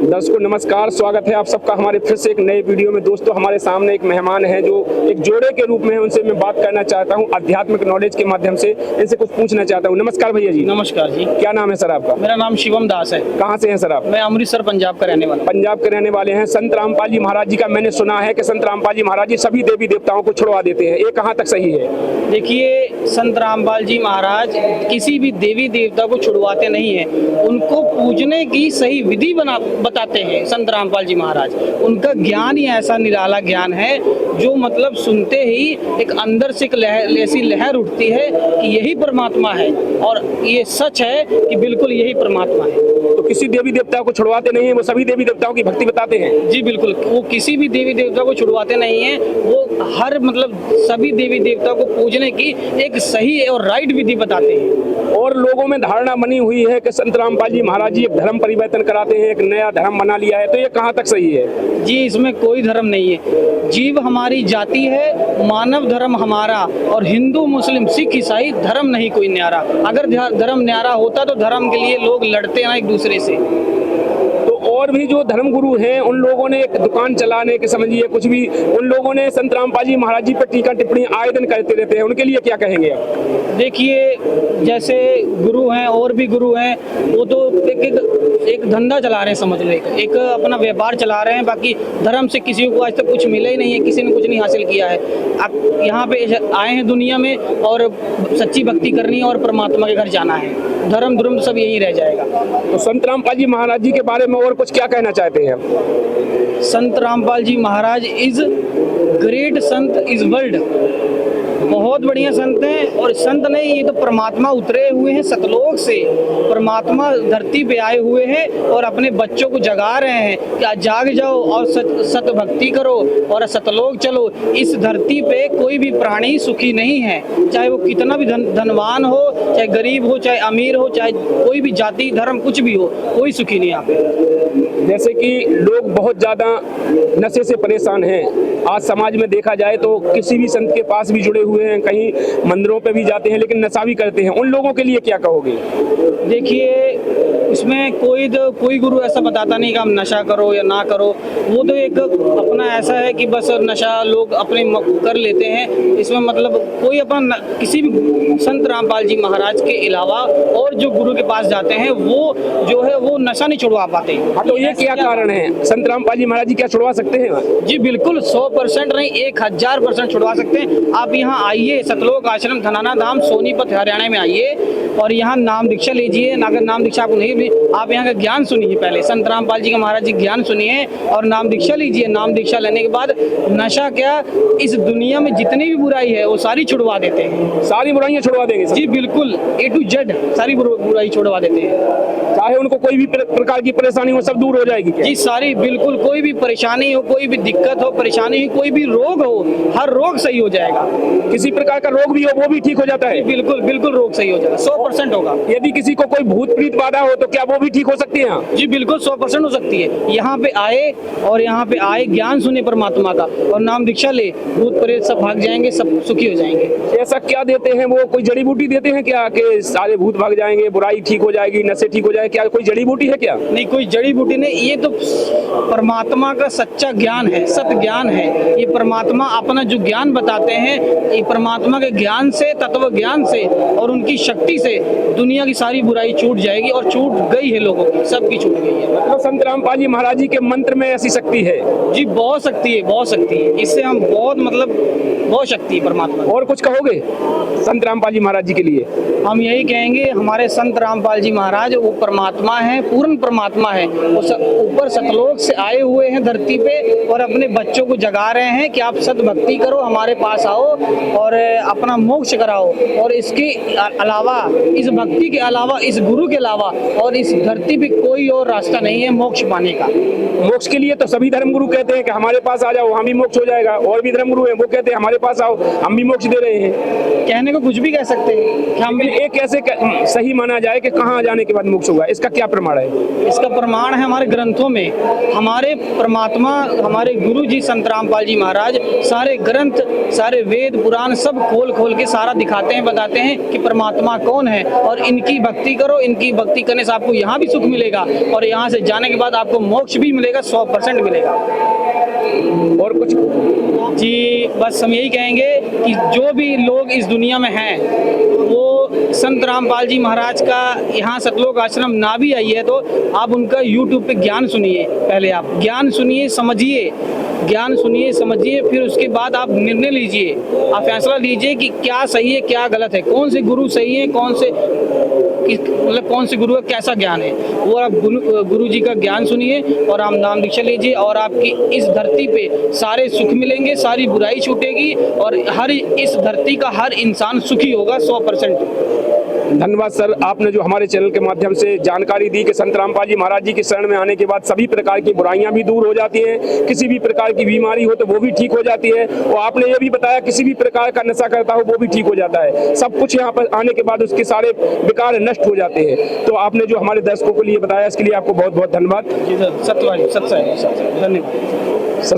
दर्शकों नमस्कार, स्वागत है आप सबका हमारे फिर से एक नए वीडियो में। दोस्तों हमारे सामने एक मेहमान है जो एक जोड़े के रूप में है, उनसे मैं बात करना चाहता हूं आध्यात्मिक नॉलेज के माध्यम से, इनसे कुछ पूछना चाहता हूं। नमस्कार भैया जी। नमस्कार जी। क्या नाम है सर आपका? मेरा नाम शिवम दास है। कहाँ से हैं सर आप? मैं अमृतसर पंजाब का रहने वाला। पंजाब के रहने वाले हैं। संत रामपाल जी महाराज जी का मैंने सुना है कि संत रामपाल जी महाराज जी सभी देवी देवताओं को छुड़वा देते हैं, ये कहाँ तक सही है? देखिए, संत रामपाल जी महाराज किसी भी देवी देवता को छुड़वाते नहीं है, उनको पूजने की सही विधि बताते हैं संत रामपाल जी महाराज। उनका ज्ञान ही ऐसा निराला ज्ञान है जो मतलब सुनते ही एक अंदर से एक ऐसी लहर उठती है कि यही परमात्मा है, और ये सच है कि बिल्कुल यही परमात्मा है। तो किसी देवी देवता को छुड़वाते नहीं है, वो सभी देवी देवताओं की भक्ति बताते हैं? जी बिल्कुल, वो किसी भी देवी देवता को छुड़वाते नहीं है, वो हर मतलब सभी देवी देवता को पूजने की एक सही और राइट विधि बताते हैं। और लोगों में धारणा बनी हुई है कि संत रामपाल जी महाराज जी एक धर्म परिवर्तन कराते हैं, एक नया धर्म बना लिया है, तो ये कहाँ तक सही है? जी इसमें कोई धर्म नहीं है। जीव हमारी जाति है, मानव धर्म हमारा, और हिंदू मुस्लिम सिख ईसाई धर्म नहीं कोई न्यारा। अगर धर्म न्यारा होता तो धर्म के लिए लोग लड़ते ना एक दूसरे से। और भी जो धर्म गुरु हैं उन लोगों ने एक दुकान चलाने के समझिए कुछ भी, उन लोगों ने संत रामपाल जी महाराज जी पर टीका टिप्पणी आए दिन करते रहते हैं, उनके लिए क्या कहेंगे आप? देखिए, जैसे गुरु हैं और भी गुरु हैं, वो तो एक धंधा चला रहे हैं, समझ लो एक अपना व्यापार चला रहे हैं। बाकी धर्म से किसी को आज तक कुछ मिला ही नहीं है, किसी ने कुछ नहीं हासिल किया है। आप यहाँ पे आए हैं दुनिया में और सच्ची भक्ति करनी है और परमात्मा के घर जाना है। धर्म सब यही रह जाएगा। तो संत रामपाल जी महाराज जी के बारे में और कुछ क्या कहना चाहते हैं? संत रामपाल जी महाराज is great Sant is world. बहुत बढ़िया संत हैं, और संत नहीं, ये तो परमात्मा उतरे हुए हैं सतलोक से। परमात्मा धरती पे आए हुए हैं और अपने बच्चों को जगा रहे हैं कि आज जाग जाओ और सत भक्ति करो और सतलोक चलो। इस धरती पे कोई भी प्राणी सुखी नहीं है, चाहे वो कितना भी धनवान हो, चाहे गरीब हो, चाहे अमीर हो, चाहे कोई भी जाति धर्म कुछ भी हो, कोई सुखी नहीं यहाँ पे। जैसे कि लोग बहुत ज्यादा नशे से परेशान हैं, आज समाज में देखा जाए तो किसी भी संत के पास भी जुड़े हुए हैं, कहीं मंदिरों पे भी जाते हैं लेकिन नशा भी करते हैं, उन लोगों के लिए क्या कहोगे? देखिए, इसमें कोई गुरु ऐसा बताता नहीं कि हम नशा करो या ना करो। वो तो एक अपना ऐसा है कि बस नशा लोग अपने कर लेते हैं। इसमें मतलब कोई अपना किसी भी संत रामपाल जी महाराज के अलावा और जो गुरु के पास जाते हैं वो जो है वो नशा नहीं छुड़वा पाते। हाँ, तो ये क्या कारण है? संत रामपाल जी महाराज जी क्या छुड़वा सकते हैं? जी बिल्कुल, 100% नहीं, 1000% छुड़वा सकते हैं। आप यहाँ आइए, सतलोक आश्रम धनाना धाम सोनीपत हरियाणा में आइए और यहाँ नाम दीक्षा लीजिए। अगर नाम दीक्षा आपको नहीं, आप यहाँ का ज्ञान सुनिए, पहले संत रामपाल जी का महाराज जी ज्ञान सुनिए और नाम दीक्षा लीजिए। नाम दीक्षा लेने के बाद नशा क्या, इस दुनिया में जितनी भी बुराई है वो सारी छुड़वा देते हैं। सारी बुराइयां छुड़वा देंगे? जी बिल्कुल, A to Z सारी बुराई छुड़वा देते हैं। चाहे उनको कोई भी प्रकार की परेशानी हो, सब दूर हो जाएगी क्या? जी सारी, बिल्कुल, कोई भी परेशानी हो, कोई भी दिक्कत हो, परेशानी हो, कोई भी रोग हो, हर रोग सही हो जाएगा। किसी प्रकार का रोग भी हो वो भी ठीक हो जाता है? बिल्कुल बिल्कुल, रोग सही हो जाएगा, 100% होगा। यदि किसी को कोई भूत प्रीत बाधा हो तो क्या वो भी ठीक हो सकती है? जी बिल्कुल, 100% हो सकती है। यहाँ पे आए और यहाँ पे आए ज्ञान सुने परमात्मा का और नाम दीक्षा ले, भूत प्रेत सब भाग जाएंगे, सब सुखी हो जाएंगे। ऐसा क्या देते हैं वो? कोई जड़ी बूटी देते हैं क्या कि सारे भूत भाग जाएंगे, बुराई ठीक हो जाएगी, नशे ठीक हो जाए? क्या कोई जड़ी बूटी है क्या? नहीं, कोई जड़ी बूटी नहीं, ये तो परमात्मा का सच्चा ज्ञान है, सत्य ज्ञान है। ये परमात्मा अपना जो ज्ञान बताते हैं, ये परमात्मा के ज्ञान से, तत्व ज्ञान से और उनकी शक्ति से दुनिया की सारी बुराई छूट जाएगी, और छूट गई है लोगों की, सबकी छूट गई है। मतलब संत रामपाल जी महाराज जी के मंत्र में ऐसी शक्ति है? जी बहुत शक्ति है, बहुत शक्ति है। इससे हम बहुत शक्ति है परमात्मा। और कुछ कहोगे संत रामपाल जी महाराज जी के लिए? हम यही कहेंगे, हमारे संत रामपाल जी महाराज वो परमात्मा है, पूर्ण परमात्मा है। वो ऊपर सतलोक से आए हुए हैं धरती पे और अपने बच्चों को जगा रहे हैं कि आप सत भक्ति करो, हमारे पास आओ और अपना मोक्ष कराओ। और इसके अलावा, इस भक्ति के अलावा, इस गुरु के अलावा और इस धरती पे कोई और रास्ता नहीं है मोक्ष पाने का। मोक्ष के लिए तो सभी धर्म गुरु कहते हैं कि हमारे पास आ जाओ, हम भी मोक्ष हो जाएगा। और भी धर्म गुरु हैं, वो कहते हैं हमारे पास आओ, हम भी मोक्ष दे रहे हैं। कहने को कुछ भी कह सकते हैं कि हम भी। एक कैसे सही माना जाए कि कहाँ जाने के बाद मोक्ष होगा? इसका क्या प्रमाण है? इसका प्रमाण है हमारे ग्रंथों में हमारे परमात्मा, हमारे गुरु जी संत रामपाल जी महाराज सारे ग्रंथ, सारे वेद पुराण सब खोल खोल के सारा दिखाते हैं, बताते हैं कि परमात्मा कौन है और इनकी भक्ति करो। इनकी भक्ति करने से आपको यहाँ भी सुख मिलेगा और यहाँ से जाने के बाद आपको मोक्ष भी मिलेगा, 100% मिलेगा। और कुछ जी बस हम यही कहेंगे कि जो भी लोग इस दुनिया में हैं वो संत रामपाल जी महाराज का यहाँ सतलोक आश्रम ना भी आई है तो आप उनका YouTube पे ज्ञान सुनिए। पहले आप ज्ञान सुनिए, समझिए, ज्ञान सुनिए, समझिए, फिर उसके बाद आप निर्णय लीजिए, आप फैसला लीजिए कि क्या सही है क्या गलत है, कौन से गुरु सही है, कौन से मतलब कौन से गुरु का कैसा ज्ञान है। वो आप गुरु जी का ज्ञान सुनिए और आप नाम दीक्षा लीजिए और आपकी इस धरती पे सारे सुख मिलेंगे, सारी बुराई छूटेगी और हर इस धरती का हर इंसान सुखी होगा 100%। धन्यवाद सर, आपने जो हमारे चैनल के माध्यम से जानकारी दी कि संत रामपाल जी महाराज जी की शरण में आने के बाद सभी प्रकार की बुराइयां भी दूर हो जाती हैं, किसी भी प्रकार की बीमारी हो तो वो भी ठीक हो जाती है और आपने ये भी बताया किसी भी प्रकार का नशा करता हो वो भी ठीक हो जाता है। सब कुछ यहाँ पर आने के बाद उसके सारे विकार नष्ट हो जाते हैं। तो आपने जो हमारे दर्शकों के लिए बताया इसके लिए आपको बहुत बहुत धन्यवाद। जी सर, सत्य धन्यवाद। सत्य